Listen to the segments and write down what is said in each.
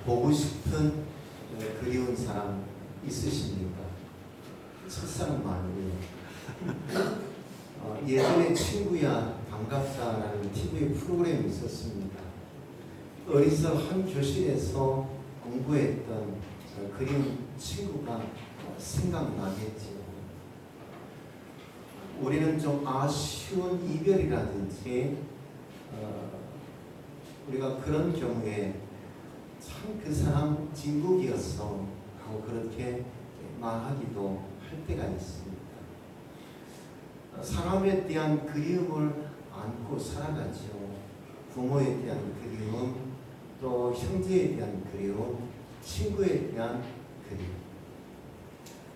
보고 싶은 그리운 사람 있으십니까? 첫사랑 말이에요. 예전에 친구야 반갑다라는 TV 프로그램이 있었습니다. 어리서 한 교실에서 공부했던 그리운 친구가 생각나겠지요. 우리는 좀 아쉬운 이별이라든지 우리가 그런 경우에 참 그 사람 진국이었어 하고 그렇게 말하기도 할 때가 있습니다. 사람에 대한 그리움을 안고 살아가죠. 부모에 대한 그리움, 또 형제에 대한 그리움, 친구에 대한 그리움.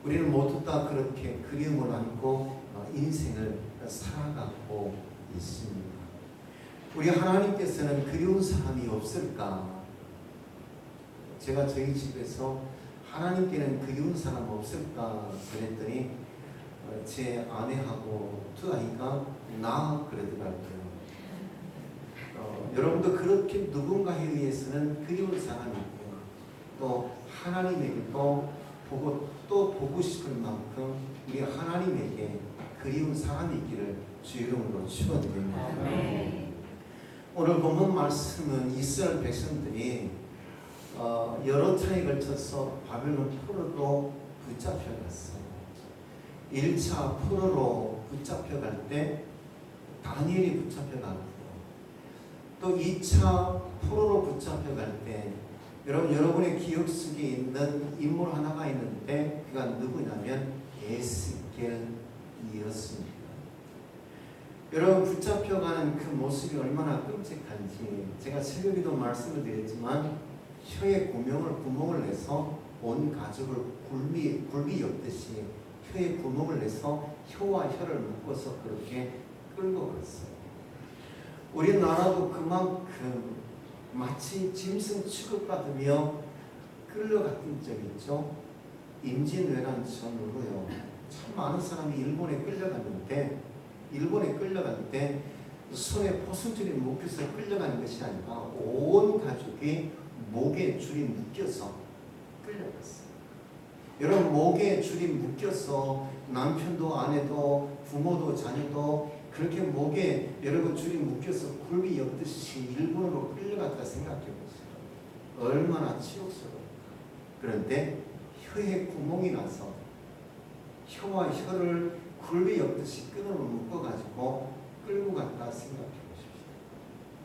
우리는 모두 다 그렇게 그리움을 안고 인생을 살아가고 있습니다. 우리 하나님께서는 그리운 사람이 없을까? 제가 저희 집에서 하나님께는 그리운 사람 없을까 그랬더니 제 아내하고 두 아이가 나 그러더라고요. 여러분도 그렇게 누군가에 의해서는 그리운 사람이 있고 또 하나님에게도 또 보고 싶을 만큼 우리 하나님에게 그리운 사람이 있기를 주 이름으로 축원드립니다. 오늘 본문 말씀은 이스라엘 백성들이 여러 차례에 걸쳐서 바벨론 포로로 붙잡혀갔어요. 1차 포로로 붙잡혀갈 때 다니엘이 붙잡혀갔고 또 2차 포로로 붙잡혀갈 때 여러분의 기억 속에 있는 인물 하나가 있는데 그가 누구냐면 에스겔이었습니다. 여러분 붙잡혀가는 그 모습이 얼마나 끔찍한지 제가 새벽에도 말씀을 드렸지만 혀에 구멍을 내서 온 가족을 굴비 엮듯이 혀에 구멍을 내서 혀와 혀를 묶어서 그렇게 끌고 갔어요. 우리나라도 그만큼 마치 짐승 취급받으며 끌려갔던 적이 있죠. 임진왜란 전후로요. 참 많은 사람이 일본에 끌려갔는데 손에 포승줄이 묶여서 끌려가는 것이 아니라 온 가족이 목에 줄이 묶여서 끌려갔어요. 여러분 목에 줄이 묶여서 남편도 아내도 부모도 자녀도 그렇게 목에 여러분 줄이 묶여서 굴비 엮듯이 일본으로 끌려갔다 생각해 보세요. 얼마나 치욕스러워요. 그런데 혀에 구멍이 나서 혀와 혀를 굴비 엮듯이 끈으로 묶어가지고 끌고 갔다 생각해 보십시오.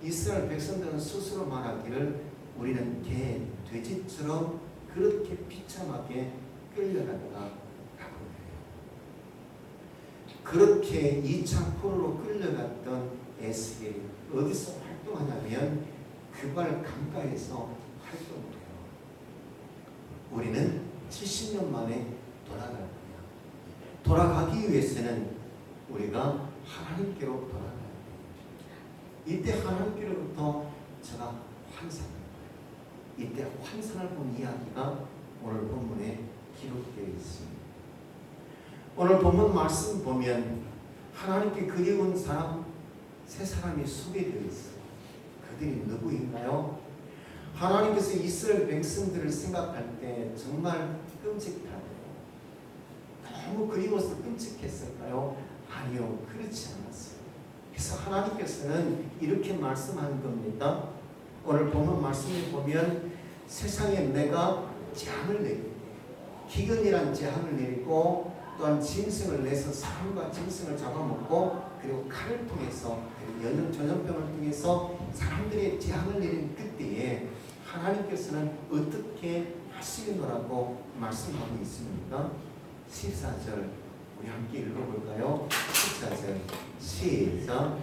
이스라엘 백성들은 스스로 말하기를 우리는 개, 돼지처럼 그렇게 비참하게 끌려갔다 라고 해요. 그렇게 2차 포로로 끌려갔던 에스겔이 어디서 활동하냐면 규발 강가에서 활동을 해요. 우리는 70년 만에 돌아갈 거야. 돌아가기 위해서는 우리가 하나님께로 돌아가야 돼요. 이때 하나님께로부터 제가 환상을 봐요. 이때 환상을 본 이야기가 오늘 본문에 기록되어 있습니다. 오늘 본문 말씀 보면 하나님께 그리운 사람 세 사람이 소개되어 있어요. 그들이 누구인가요? 하나님께서 이스라엘 백성들을 생각할 때 정말 끔찍하대요. 너무 그리워서 끔찍했을까요? 아니요, 그렇지 않았어요. 그래서 하나님께서는 이렇게 말씀하는 겁니다. 오늘 본문 말씀을 보면 세상에 내가 재앙을 내리고 기근이란 재앙을 내리고 또한 짐승을 내서 사람과 짐승을 잡아먹고 그리고 칼을 통해서 전염병을 통해서 사람들의 재앙을 내린 그때에 하나님께서는 어떻게 하시겠노라고 말씀하고 있습니다. 14절 우리 함께 읽어볼까요? 14절 시작.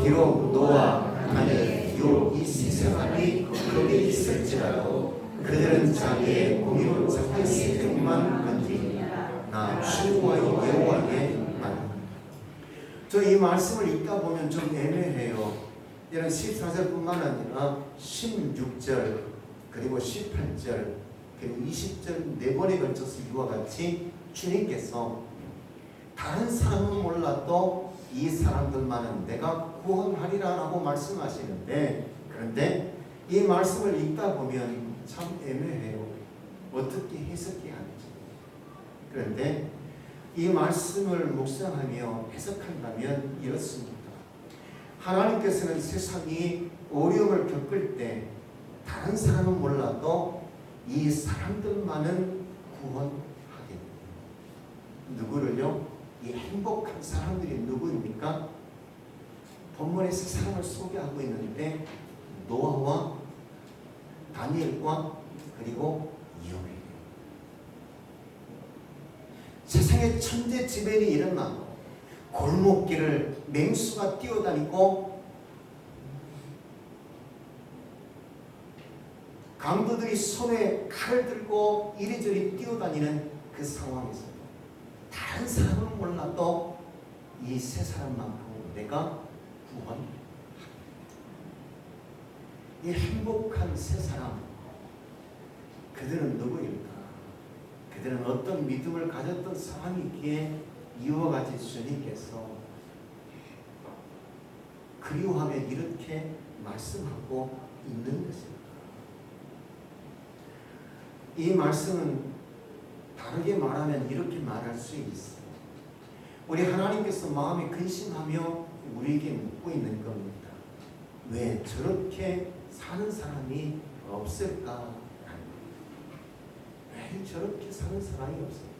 비록 노아, 하늘, 욥 이 세 사람이 거기에 있을지라도 그들은 자기의 공의로 자기의 생명만 건지리라. 나 주와 여호와의 말. 저 이 말씀을 읽다 보면 좀 애매해요. 이런 14절뿐만 아니라 16절 그리고 18절 그리고 20절 네 번에 걸쳐서 이와 같이 주님께서 다른 사람은 몰라도 이 사람들만은 내가 구원하리라 라고 말씀하시는데, 그런데 이 말씀을 읽다 보면 참 애매해요. 어떻게 해석해야 할지. 그런데 이 말씀을 묵상하며 해석한다면 이렇습니다. 하나님께서는 세상이 어려움을 겪을 때 다른 사람은 몰라도 이 사람들만은 구원하게. 누구를요? 이 행복한 사람들이 누구입니까? 본문에 세 사람을 소개하고 있는데 노아와 다니엘과 그리고 이ዮ벨. 세상에 천재지변이 일어나고 골목길을 맹수가 뛰어다니고 강도들이 손에 칼을 들고 이리저리 뛰어다니는 그 상황에서 다른 사람은 몰라도 이 세 사람만큼은 내가 구원합니다. 이 행복한 세 사람, 그들은 누구일까? 그들은 어떤 믿음을 가졌던 사람이기에 이와 같이 주님께서 그리워하며 이렇게 말씀하고 있는 것입니다. 이 말씀은 다르게 말하면 이렇게 말할 수 있어요. 우리 하나님께서 마음에 근심하며 우리에게 묻고 있는 겁니다. 왜 저렇게 사는 사람이 없을까? 왜 저렇게 사는 사람이 없을까?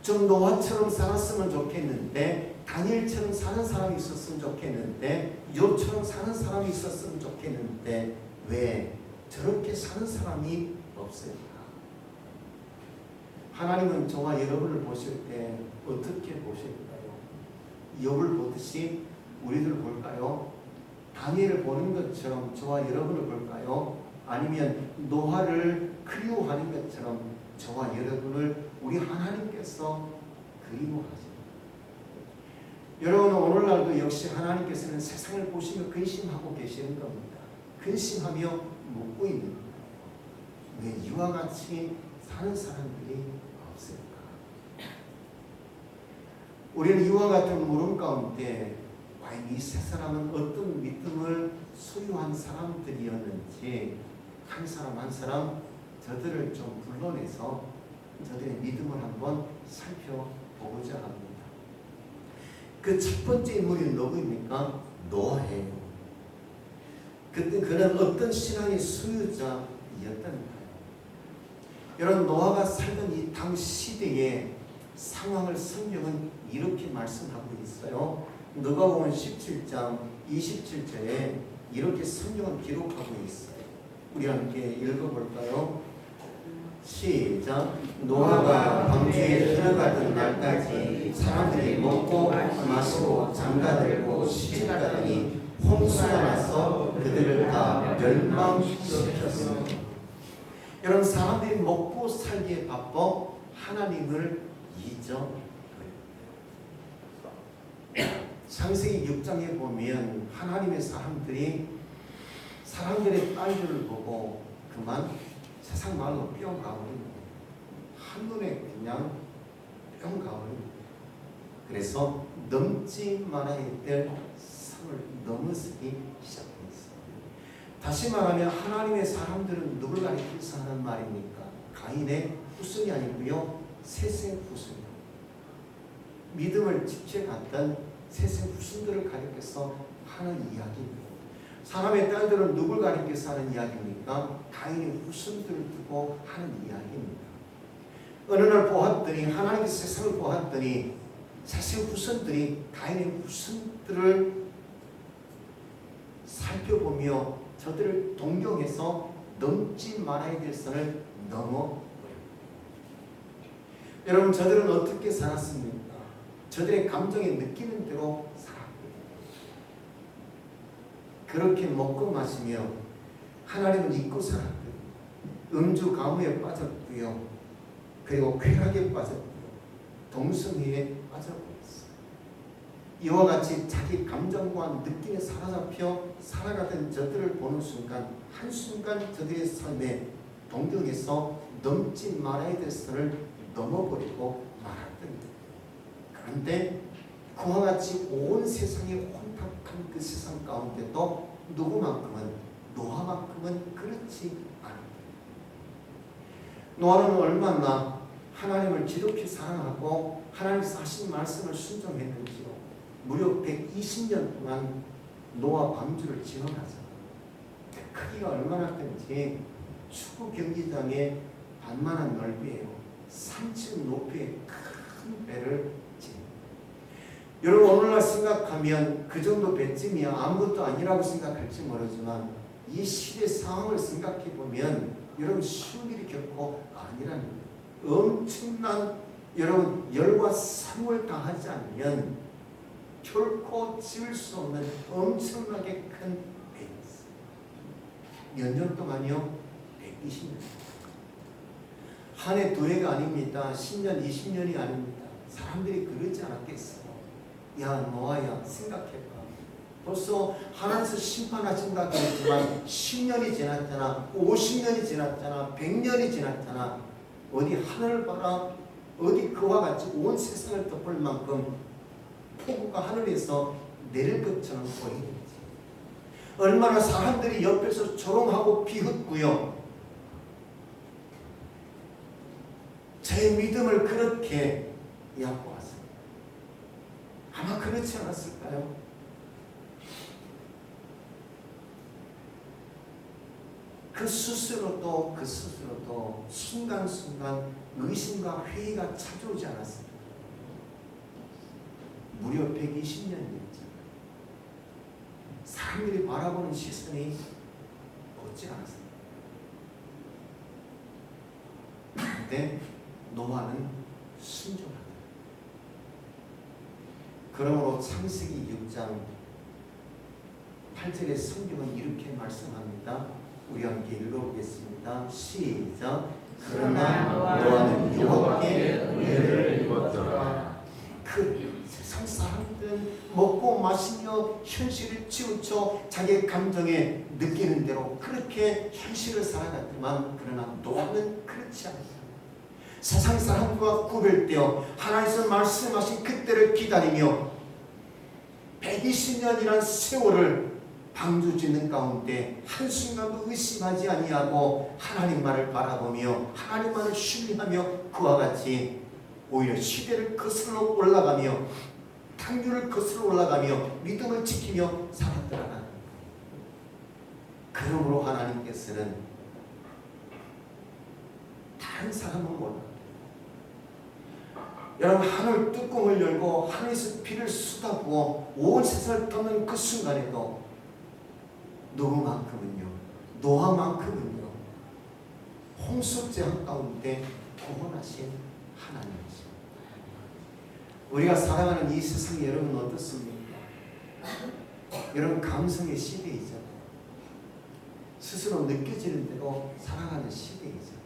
좀 노아처럼 살았으면 좋겠는데, 다니엘처럼 사는 사람이 있었으면 좋겠는데, 욥처럼 사는 사람이 있었으면 좋겠는데 왜 저렇게 사는 사람이 없을까? 하나님은 저와 여러분을 보실 때 어떻게 보실까요? 욥을 보듯이 우리들 볼까요? 다니엘을 보는 것처럼 저와 여러분을 볼까요? 아니면 노아를 그리워하는 것처럼 저와 여러분을 우리 하나님께서 그리워하십니다. 여러분, 오늘날도 역시 하나님께서는 세상을 보시며 근심하고 계시는 겁니다. 근심하며 묻고 있는 거예요. 왜 이와 같이 사는 사람들이 없을까? 우리는 이와 같은 물음 가운데 과연 이 세 사람은 어떤 믿음을 소유한 사람들이었는지 한 사람 한 사람 저들을 좀 불러내서 저들의 믿음을 한번 살펴보고자 합니다. 그 첫 번째 인물이 누구입니까? 노아예요. 그때 그는 어떤 신앙의 소유자였던가요? 여러분, 노아가 살던 이 당 시대의 상황을 성경은 이렇게 말씀하고 있어요. 누가복음 17장 27절에 이렇게 성경은 기록하고 있어요. 우리 함께 읽어볼까요? 시작. 노아가 방주에 들어가던 날까지 사람들이 먹고 마시고 장가들고 시집가더니 홍수가 나서 그들을 다 멸망시켰습니다. 여러분, 사람들이 먹고 살기에 바빠 하나님을 잊어. 창세기 6장에 보면 하나님의 사람들이 사람들의 딸들을 보고 그만 세상 말로 뿅 가버립니다. 한눈에 그냥 뿅 가버립니다. 그래서 넘지 말아야 될 선을 넘어서기 시작했어요. 다시 말하면 하나님의 사람들은 누굴 가리켜서 하는 말입니까? 가인의 후손이 아니고요, 셋의 후손. 믿음을 지켜갔던 셋의 후손들을 가리켜서 하는 이야기입니다. 사람의 딸들은 누굴 가리켜서 하는 이야기입니까? 가인의 후손들을 두고 하는 이야기입니다. 어느 날 보았더니 하나님께서 세상을 보았더니 셋의 후손들이 가인의 후손들을 살펴보며 저들을 동경해서 넘지 말아야 될 선을 넘어버립니다. 여러분, 저들은 어떻게 살았습니까? 저들의 감정에 느끼는 대로 살았거든요. 그렇게 먹고 마시며 하나님을 잊고 살았거든요. 음주 가무에 빠졌고요. 그리고 쾌락에 빠졌고요. 동성애에 빠져버렸어요. 이와 같이 자기 감정과 느낌에 사로잡혀 살아가던 저들을 보는 순간, 한순간 저들의 삶에 동경에서 넘지 말아야 될 선을 넘어버리고 말았던 거예요. 그런데 그와 같이 온 세상이 혼탁한 그 세상 가운데도 누구만큼은, 노아만큼은 그렇지 않았다. 노아는 얼마나 하나님을 지독히 사랑하고 하나님께서 하신 말씀을 순종했는지요. 무려 120년 동안 노아 방주를 지어놨어요. 크기가 얼마나 큰지 축구 경기장의 반만한 넓이에요. 3층 높이의 큰 배를 지은. 여러분 오늘날 생각하면 그 정도 배쯤이야 아무것도 아니라고 생각할지 모르지만 이 시대 상황을 생각해 보면 여러분 쉬운 일이 결코 아니라는 거예요. 엄청난 여러분 열과 산을 다하지 않으면 결코 지을 수 없는 엄청나게 큰 배였어요. 몇 년 동안요? 120년. 한 해 두 해가 아닙니다. 10년, 20년이 아닙니다. 사람들이 그러지 않았겠어요. 야 노아야 생각해봐. 벌써 하나님께서 심판하신다고 했지만 10년이 지났잖아. 50년이 지났잖아. 100년이 지났잖아. 어디 하늘을 봐라. 어디 그와 같이 온 세상을 덮을 만큼 폭우가 하늘에서 내릴 것처럼 보이는지. 얼마나 사람들이 옆에서 조롱하고 비웃고요. 제 믿음을 그렇게 얕보았어요. 아마 그렇지 않았을까요? 그 스스로도 순간순간 의심과 회의가 찾아오지 않았습니다. 무려 120년이었죠. 사람들이 바라보는 시선이 걷지 않았습니다. 그런데 노아는 순종합니다. 그러므로 창세기 6장 8절의 성경은 이렇게 말씀합니다. 우리 함께 읽어보겠습니다. 시작. 그러나 노아는 여호와께 은혜를 입었더라. 그 세상 사람들은 먹고 마시며 현실을 치우쳐 자기의 감정에 느끼는 대로 그렇게 현실을 살아갔지만 그러나 노아는 그렇지 않습니다. 세상 사람과 구별되어 하나님께서 말씀하신 그때를 기다리며 120년이란 세월을 방주 짓는 가운데 한순간도 의심하지 아니하고 하나님만을 바라보며 하나님만을 신뢰하며 그와 같이 오히려 시대를 거슬러 올라가며 탕류를 거슬러 올라가며 믿음을 지키며 살았더라는. 그러므로 하나님께서는 다른 사람은 몰라. 여러분 하늘 뚜껑을 열고 하늘에서 비를 쏟아부어 온 세상을 덮는 그 순간에도 누구만큼은요, 노아만큼은요, 홍수재 가운데 구원하신 하나님이십니다. 우리가 살아가는 이 세상이 여러분 어떻습니까? 여러분 감성의 시대이잖아요. 스스로 느껴지는 대로 살아가는 시대이잖아요.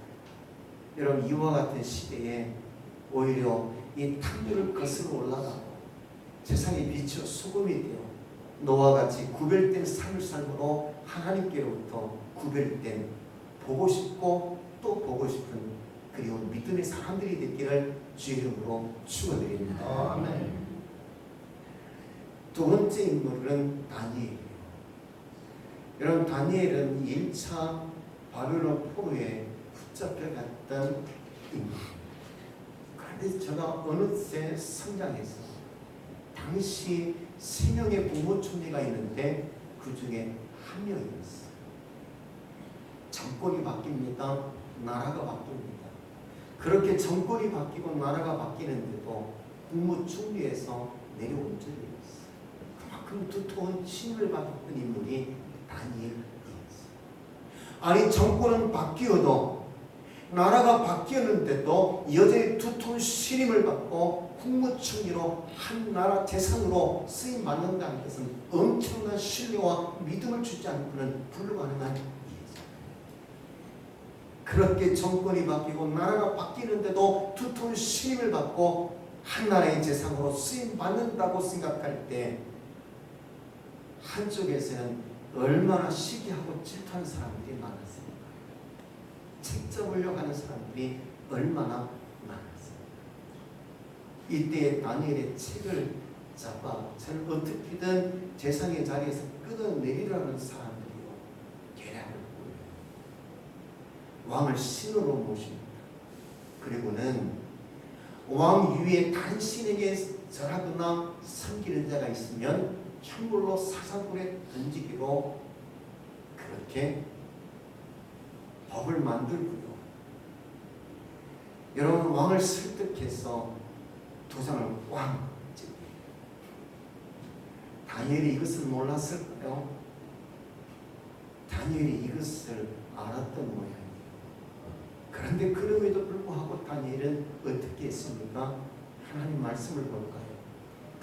여러분 이와 같은 시대에 오히려 이 탕류를 거슬러 올라가고 세상에 비쳐 수금이 되어 노아와 같이 구별된 삶을 삶으로 하나님께로부터 구별된 보고 싶고 또 보고 싶은 그리고 믿음의 사람들이 되기를 주의 이름으로 축원드립니다. 아멘. 두 번째 인물은 다니엘이에요. 여러분 다니엘은 1차 바벨론 포로에 붙잡혀갔던 인물입니다. 그런데 제가 어느새 성장해서 당시 3명의 국무총리가 있는데 그 중에 한 명이었어요. 정권이 바뀝니다. 나라가 바뀝니다. 그렇게 정권이 바뀌고 나라가 바뀌는데도 국무총리에서 내려온 적이 있어요. 그만큼 두터운 신임을 받았던 인물이 다니엘이었어요. 아니 정권은 바뀌어도 나라가 바뀌었는데도 여전히 두터운 신임을 받고 국무총리로 한 나라 재산으로 쓰임 받는다는 것은 엄청난 신뢰와 믿음을 주지 않고는 불가능한 일이죠. 그렇게 정권이 바뀌고 나라가 바뀌는데도 두터운 신임을 받고 한 나라의 재산으로 쓰임 받는다고 생각할 때 한쪽에서는 얼마나 시기하고 질투하는 사람들이 많았습니까? 책 잡으려고 하는 사람들이 얼마나 많았습니까? 이때 다니엘의 책을 잡아 저는 어떻게든 재상의 자리에서 끌어내리려는 사람들이요 계략을 꾸려요. 왕을 신으로 모십니다. 그리고는 왕 위에 다른 신에게 절하거나 섬기는 자가 있으면 형물로 사자굴에 던지기로 그렇게 법을 만들고요. 여러분, 왕을 설득해서 도장을 꽝 찍고, 다니엘이 이것을 몰랐을까요? 다니엘이 이것을 알았던 모양이에요. 그런데 그럼에도 불구하고 다니엘은 어떻게 했습니까? 하나님 말씀을 볼까요?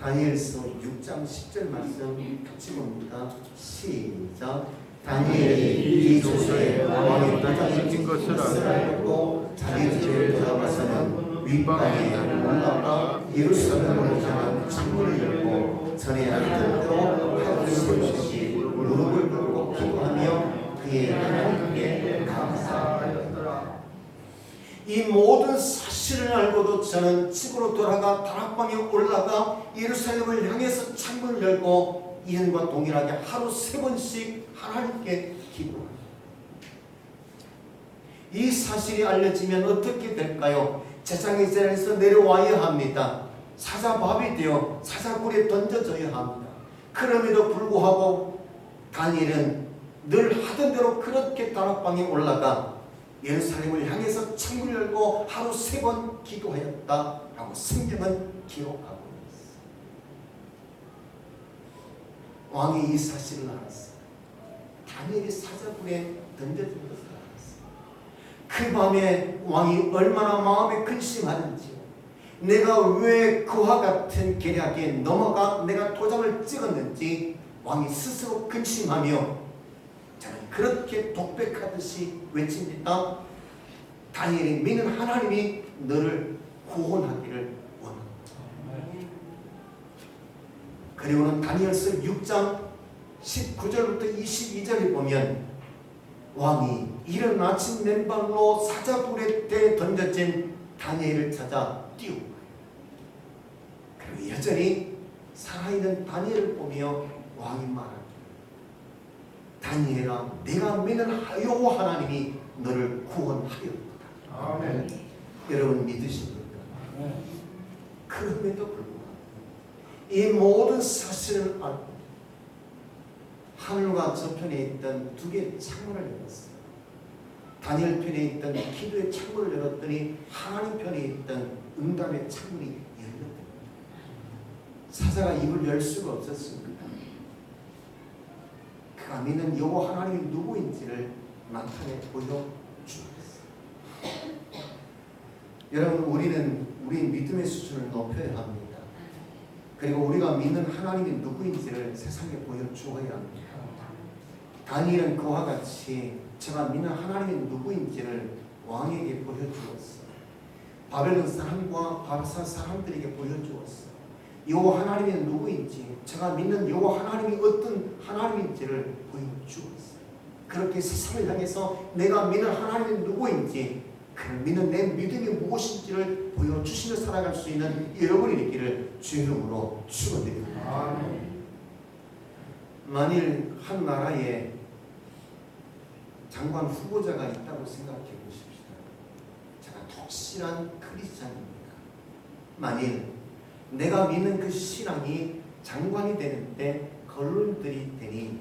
다니엘서 6장 10절 말씀 같이 봅니다. 시작. 다니엘이 이 조서에 왕의 도장이 찍힌 것을 알고 자기 집에 들어가서는 윗방에 올라가 예루살렘으로 향한 창문을 열고 전에 알던 대로 하루 세번씩 무릎을 꿇고 기도하며 그의 하나님께 감사하였더라. 이 모든 사실을 알고도 저는 집으로 돌아가 다락방에 올라가 예루살렘을 향해서 창문을 열고 이전과 동일하게 하루 3번씩 하나님께 기도합니다. 이 사실이 알려지면 어떻게 될까요? 재상의 자리에서 내려와야 합니다. 사자밥이 되어 사자굴에 던져져야 합니다. 그럼에도 불구하고 다니엘은 늘 하던 대로 그렇게 다락방에 올라가 예루살렘을 향해서 창문을 열고 하루 3번 기도하였다라고 성경은 기록하고 있습니다. 왕이 이 사실을 알았어요. 다니엘이 사자굴에 던져진 것을 알았어요. 그 밤에 왕이 얼마나 마음에 근심하는지요. 내가 왜 그와 같은 계략에 넘어가 내가 도장을 찍었는지 왕이 스스로 근심하며 저는 그렇게 독백하듯이 외칩니다. 다니엘이 믿는 하나님이 너를 구원하기를 원합니다. 그리고는 다니엘서 6장 19절부터 22절에 보면 왕이 이른 아침 맨발로 사자굴에 던져진 다니엘을 찾아 띄우고 그리고 여전히 살아있는 다니엘을 보며 왕이 말합니다. 다니엘아, 내가 믿는 여호와 하나님이 너를 구원하리로다. 아멘. 여러분 믿으십니까? 그럼에도 불구하고 이 모든 사실을 알고 하늘과 저편에 있던 2개의 창문을 열었어요. 다니엘 편에 있던 기도의 창문을 열었더니 하나님 편에 있던 응답의 창문이 열렸다. 사자가 입을 열 수가 없었습니다. 그가 믿는 여호와 하나님이 누구인지를 나타내 보여주었어요. 여러분, 우리 믿음의 수준을 높여야 합니다. 그리고 우리가 믿는 하나님이 누구인지를 세상에 보여주어야 합니다. 다니엘은 그와 같이 제가 믿는 하나님이 누구인지를 왕에게 보여주었어요. 바벨론 사람과 바사 사람들에게 보여주었어요. 여호와 하나님이 누구인지, 제가 믿는 여호와 하나님이 어떤 하나님인지를 보여주었어요. 그렇게 세상을 향해서 내가 믿는 하나님이 누구인지, 그 믿는 내 믿음이 무엇인지를 보여주시며 살아갈 수 있는 여러분이 되기를 주의 이름으로 축원드립니다. 만일 한 나라에 장관 후보자가 있다고 생각해 보십시다. 제가 독실한 크리스찬입니다. 만일 내가 믿는 그 신앙이 장관이 되는데 거론들이 되니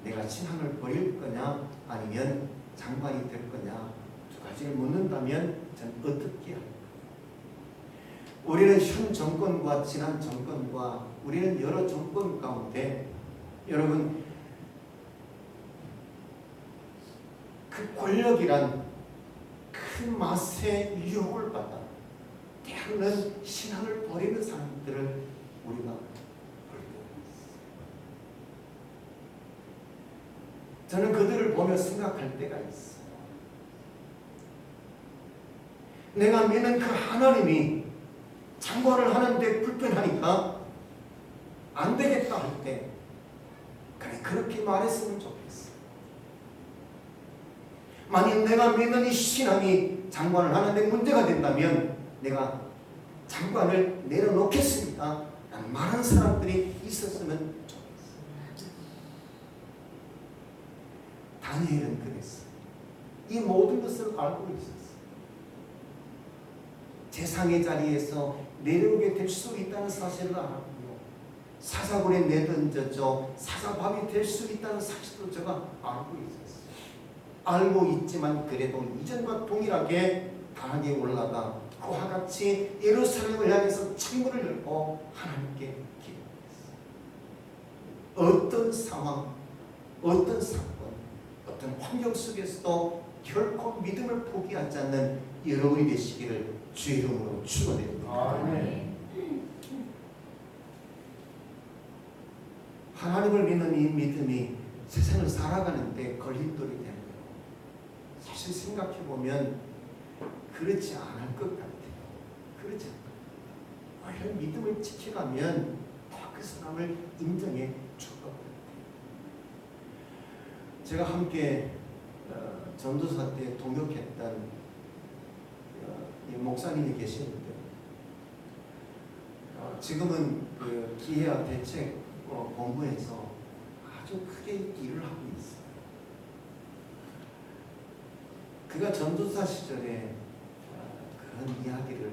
내가 신앙을 버릴 거냐 아니면 장관이 될 거냐 두 가지를 묻는다면 저는 어떻게 할까? 우리는 현 정권과 지난 정권과 우리는 여러 정권 가운데 여러분 그 권력이란 큰 맛의 유혹을 받아 때로는 신앙을 버리는 사람들을 우리가 볼때 저는 그들을 보며 생각할 때가 있어요. 내가 믿는 그 하나님이 장관을 하는데 불편하니까 안 되겠다 할 때 그래 그렇게 말했으면 좋겠어. 만약 내가 믿는 이 신앙이 장관을 하는데 문제가 된다면 내가 장관을 내려놓겠습니다 라는 많은 사람들이 있었으면 좋겠어요. 다니엘은 그랬어요. 이 모든 것을 알고 있었어요. 세상의 자리에서 내려오게 될 수 있다는 사실을 알았고요. 사사굴에 내던져져 사사밥이 될 수 있다는 사실도 제가 알고 있었어요. 알고 있지만 그래도 이전과 동일하게 강에 올라가 그와 같이 예루살렘을 향해서 창문을 열고 하나님께 기도했어요. 어떤 상황, 어떤 사건, 어떤 환경 속에서도 결코 믿음을 포기하지 않는 여러분이 되시기를 주의 이름으로 축원드립니다. 아멘. 하나님을 믿는 이 믿음이 세상을 살아가는데 걸림돌이 되는 거예요. 사실 생각해 보면 그렇지 않을 것 같아요. 그렇지 않을 것 같아요. 믿음을 지켜가면 다 그 사람을 인정해 줄 것 같아요. 제가 함께 전도사 때 동역했던 이 목사님이 계시는데 지금은 그 기회와 대책 본부에서 아주 크게 일을 하고 있어요. 그가 전도사 시절에 그런 이야기를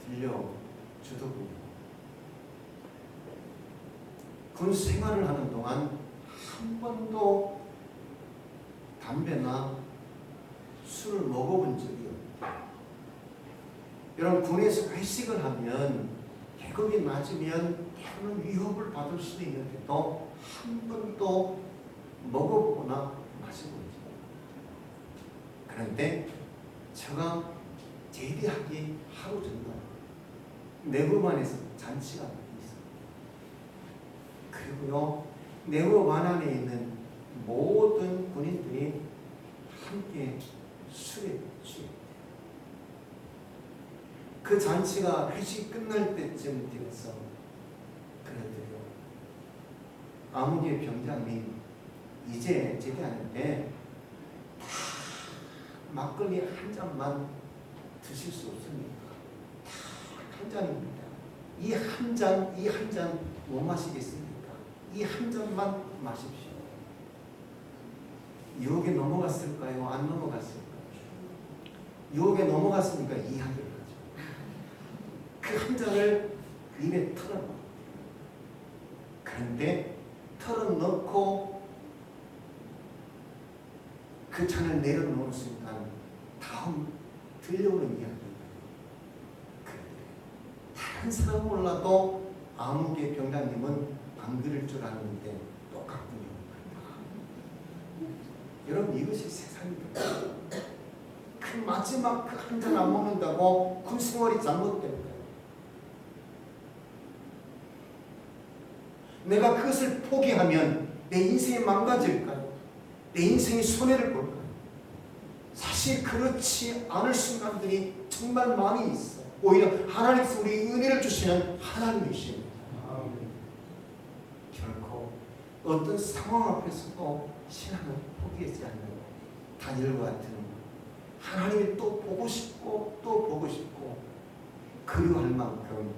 들려주더군요. 군 생활을 하는 동안 한 번도 담배나 술을 먹어본 적이 없다. 여러분, 군에서 회식을 하면 계급이 낮으면 때로는 위협을 받을 수도 있는데도 한 번도 먹어보거나 마셔보지. 그런데 제가 제대하기 하루 전날 내부반에서 잔치가 있어요. 그리고요, 내부반 안에 있는 모든 군인들이 함께 술에 취해. 그 잔치가 회식 끝날 때쯤 되어서 그러더래요. 아무개 병장님 이제 제대하는데 다 막걸리 한 잔만 드실 수 없습니까? 다 한 잔입니다. 이 한 잔 못 마시겠습니까? 이 한 잔만 마십시오. 유혹에 넘어갔을까요? 안 넘어갔을까요? 유혹에 넘어갔으니까 이해하기로 하죠. 그 한 잔을 입에 털어넣어요. 그런데 털어넣고 그 잔을 내려놓은 순간 다음 들려오는 이야기입니다. 다른 사람 몰라도 아무개 병장님은 안 그럴 줄 알았는데 똑같군요. 여러분, 이것이 세상입니다. 그 마지막 그 한 잔 안 먹는다고 군 생활이 잘못될까요? 내가 그것을 포기하면 내 인생이 망가질까요? 내 인생이 손해를 볼까요? 사실 그렇지 않을 순간들이 정말 많이 있어요. 오히려 하나님께서 우리 은혜를 주시는 하나님이십니다. 결코 어떤 상황 앞에서도 신앙을 포기하지 않는 다니엘과 같은 하나님이 또 보고 싶고 또 보고 싶고 그리워할 만큼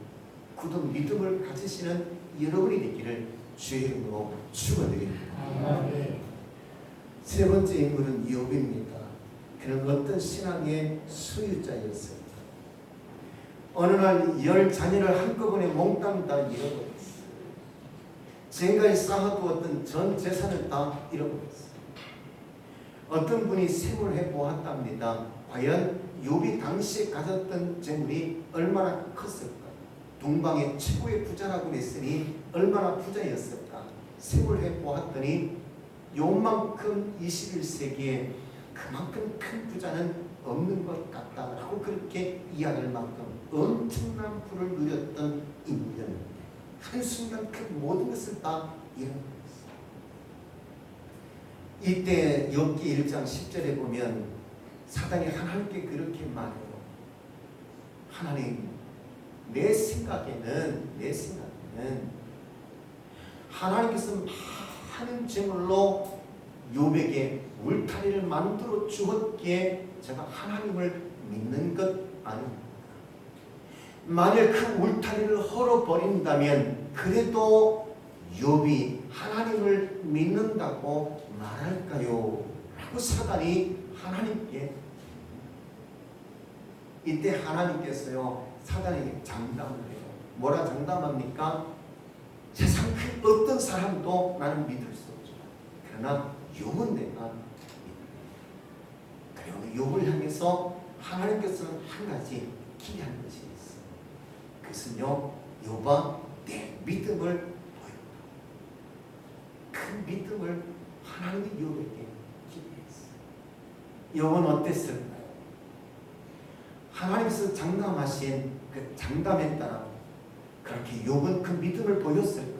굳은 믿음을 가지시는 여러분이 되기를 주의 이름으로 축원드립니다. 세 번째 인물은 욥입니다. 그는 어떤 신앙의 소유자였어요. 어느 날 10자녀를 한꺼번에 몽땅 다 잃어버렸어요. 지금까지 쌓아두었던 전 재산을 다 잃어버렸어요. 어떤 분이 세물해 보았답니다. 과연 욥이 당시에 가졌던 재물이 얼마나 컸을까? 동방의 최고의 부자라고 했으니 얼마나 부자였을까? 세물해 보았더니 욥만큼 21세기에 그만큼 큰 부자는 없는 것 같다라고 그렇게 이야기할 만큼 엄청난 부를 누렸던 인물이었는데 한순간 그 모든 것을 다 잃어버렸어요. 이때 욥기 1장 10절에 보면 사단이 하나님께 그렇게 말해요. 하나님, 내 생각에는 하나님께서 많은 재물로 욥에게 울타리를 만들어 주었기에 제가 하나님을 믿는 것 아닙니까? 만일 그 울타리를 헐어버린다면 그래도 욥이 하나님을 믿는다고 말할까요? 라고 사단이 하나님께 이때 하나님께서요 사단에게 장담을 해요. 뭐라 장담합니까? 세상 그 어떤 사람도 나는 믿을 수 없지만 그러나 욥은 내가 그리고 욥을 향해서 하나님께서는 한 가지 기대하는 것이 있어요. 그것은요 욥아 내 믿음을 보였다. 그 믿음을 하나님이 욥에게 기대했어요. 욥은 어땠을까요? 하나님께서 장담하신 그 장담에 따라 그렇게 욥은 그 믿음을 보였을까요?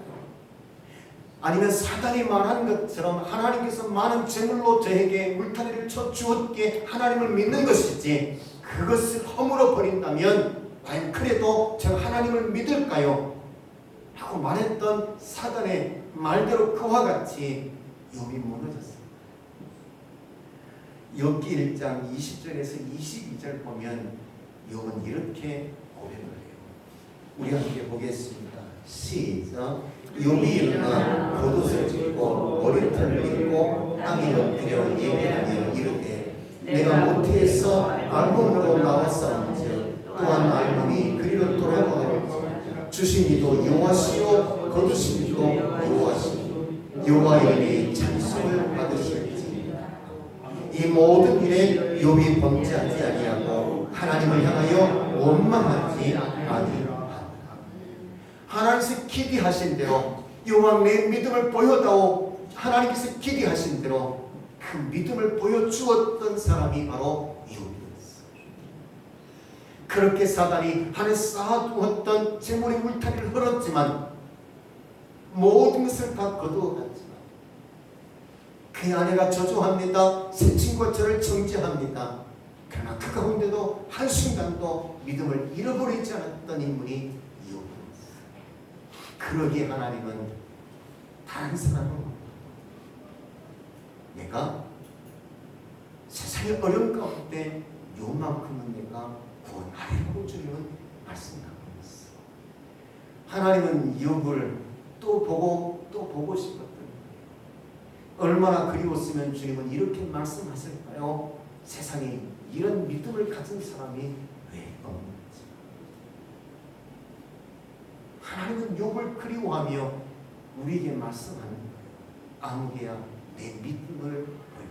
아니면 사단이 말한 것처럼 하나님께서 많은 재물로 저에게 물타리를 쳐 주었기에 하나님을 믿는 것이지 그것을 허물어 버린다면 과연 그래도 제가 하나님을 믿을까요? 하고 말했던 사단의 말대로 그와 같이 욥이 무너졌습니다. 욥기 1장 20절에서 22절 보면 욥은 이렇게 고백을 해요. 우리 함께 보겠습니다. 시작. 욥이 일어나 겉옷을 찢고 머리털을 빗고 땅에 엎드려 예배하며 이르되 내가 모태에서 알몸으로 나왔사온즉 또한 알몸이 그리로 돌아가겠지. 주신 이도 여호와시요 거두신 이도 여호와시요 여호와 이름이 찬송을 받으실지. 이 모든 일에 욥이 범죄하지 아니하고 하나님을 향하여 원망하지 아니하고 하나님께서 기대하신 대로 욥아 내 믿음을 보여다오 하나님께서 기대하신 대로 그 믿음을 보여주었던 사람이 바로 욥이었어요. 그렇게 사단이 하늘에 쌓아두었던 재물의 물타리를 흘렀지만 모든 것을 다 거두어갔지만 그 아내가 저주합니다. 새 친구가 저를 정죄합니다. 그러나 그 가운데도 한순간도 믿음을 잃어버리지 않았던 인물이 그러기에 하나님은 다른 사람을 내가 세상의 어려움 가운데 요만큼은 내가 구원하리라고 주님은 말씀하고 있어. 하나님은 욥을 또 보고 싶었던 거예요. 얼마나 그리웠으면 주님은 이렇게 말씀하실까요? 세상에 이런 믿음을 가진 사람이 왜 없는지. 하나님은 욥을 그리워하며 우리에게 말씀하는 거예요. 아무개야 내 믿음을 보여.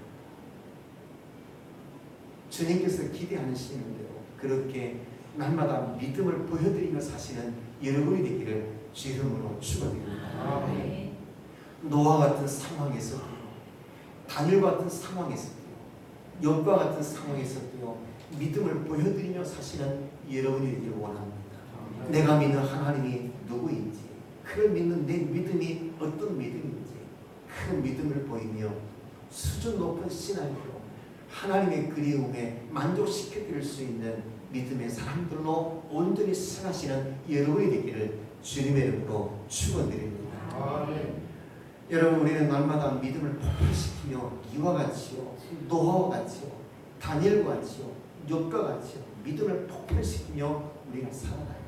주님께서 기대하시는 대로 그렇게 날마다 믿음을 보여드리며 사시는 여러분이 되기를 주 이름으로 축원드립니다. 노아 같은 상황에서도 다니엘 같은 상황에서도 욥과 같은 상황에서도 믿음을 보여드리며 사시는 여러분이 되기를 원합니다. 내가 믿는 하나님이 누구인지 그를 믿는 내 믿음이 어떤 믿음인지 그 믿음을 보이며 수준 높은 신앙으로 하나님의 그리움에 만족시켜드릴 수 있는 믿음의 사람들로 온전히 살아가시는 여러분이 되기를 주님의 이름으로 축원드립니다. 여러분 우리는 날마다 믿음을 폭발시키며 이와 같이요 노아와 같이요 다니엘과 같이요 욥과 같이요 믿음을 폭발시키며 우리가 살아가요.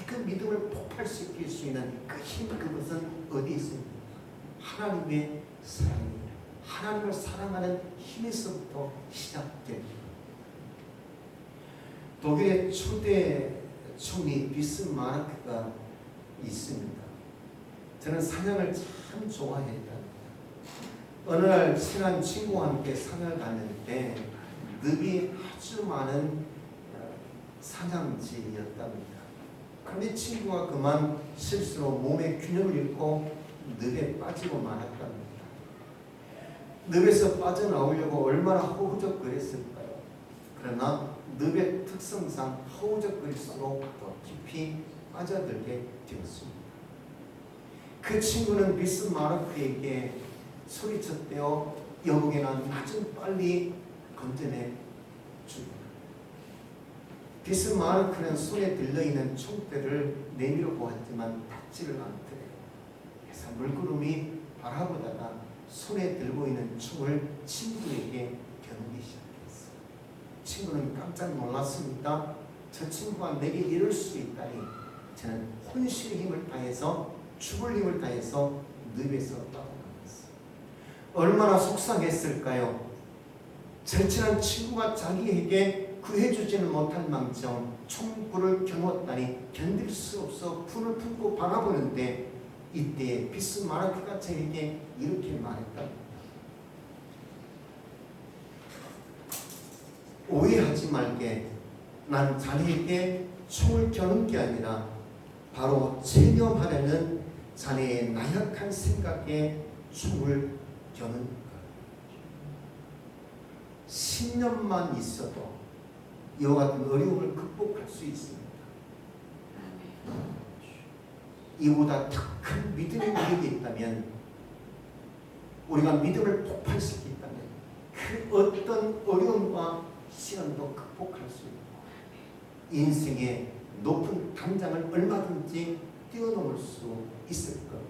그 믿음을 폭발시킬 수 있는 그 힘, 그것은 어디에 있습니까? 하나님의 사랑입니다. 하나님을 사랑하는 힘에서부터 시작됩니다. 독일의 초대 총리 비스마르크가 있습니다. 저는 사냥을 참 좋아했답니다. 어느 날 친한 친구와 함께 산을 갔는데 늪이 아주 많은 사냥지였답니다. 그런데 친구가 그만 실수로 몸의 균형을 잃고 늪에 빠지고 말았답니다. 늪에서 빠져나오려고 얼마나 허우적거렸을까요? 그러나 늪의 특성상 허우적거릴수록 더 깊이 빠져들게 되었습니다. 그 친구는 비스마르크에게 소리쳤대요. 여보게나 나 좀 빨리 건져내 주라. 비스마르크는 손에 들려있는 총대를 내밀어 보았지만 닿지를 않더래요. 그래서 물구름이 바라보다가 손에 들고 있는 총을 친구에게 겨누기 시작했어요. 친구는 깜짝 놀랐습니다. 저 친구가 내게 이럴 수 있다니. 저는 혼신의 힘을 다해서 죽을 힘을 다해서 늪에서 빠져나갔어요. 얼마나 속상했을까요? 절친한 친구가 자기에게 구해주지는 못할 망정 총불을 겨누었다니 견딜 수 없어 불을 품고 바라보는데 이때 비스마르크가 저에게 이렇게 말했다. 오해하지 말게. 난 자네에게 총을 겨눈 게 아니라 바로 체념하려는 자네의 나약한 생각에 총을 겨눈 것. 10년만 있어도 이와 같은 어려움을 극복할 수 있습니다. 이보다 더 큰 믿음의 능력이 있다면, 우리가 믿음을 폭발시켰다면 그 어떤 어려움과 시련도 극복할 수 있고 인생의 높은 담장을 얼마든지 뛰어넘을 수 있을 겁니다.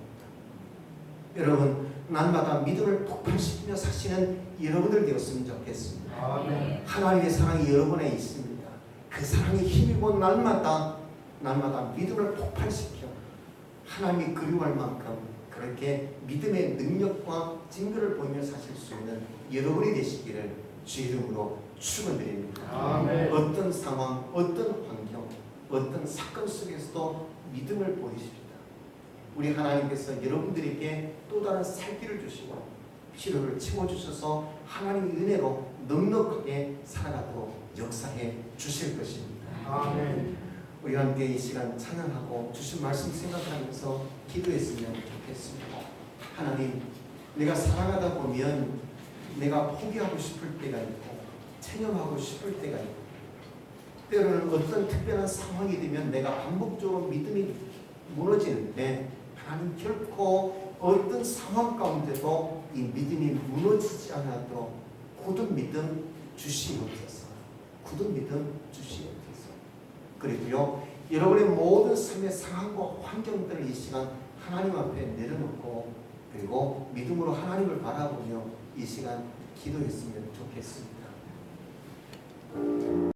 여러분, 날마다 믿음을 폭발시키며 사시는 여러분들 되었으면 좋겠습니다. 아멘. 하나님의 사랑이 여러분에 있습니다. 그 사랑이 힘이고 날마다 믿음을 폭발시켜 하나님이 그리워할 만큼 그렇게 믿음의 능력과 증거를 보이며 사실 수 있는 여러분이 되시기를 주의 이름으로 축원드립니다. 아멘. 어떤 상황, 어떤 환경, 어떤 사건 속에서도 믿음을 보이십니다. 우리 하나님께서 여러분들에게 또 다른 살기를 주시고 필요를 채워주셔서 하나님의 은혜로 넉넉하게 살아가도록 역사해 주실 것입니다. 아멘. 우리 함께 이 시간 찬양하고 주신 말씀 생각하면서 기도했으면 좋겠습니다. 하나님, 내가 살아가다 보면 내가 포기하고 싶을 때가 있고 체념하고 싶을 때가 있고 때로는 어떤 특별한 상황이 되면 내가 반복적으로 믿음이 무너지는데 하나님, 결코 어떤 상황 가운데도 이 믿음이 무너지지 않아도 굳은 믿음 주시옵소서. 굳은 믿음 주시옵소서. 그리고요, 여러분의 모든 삶의 상황과 환경들을 이 시간 하나님 앞에 내려놓고 그리고 믿음으로 하나님을 바라보며 이 시간 기도했으면 좋겠습니다.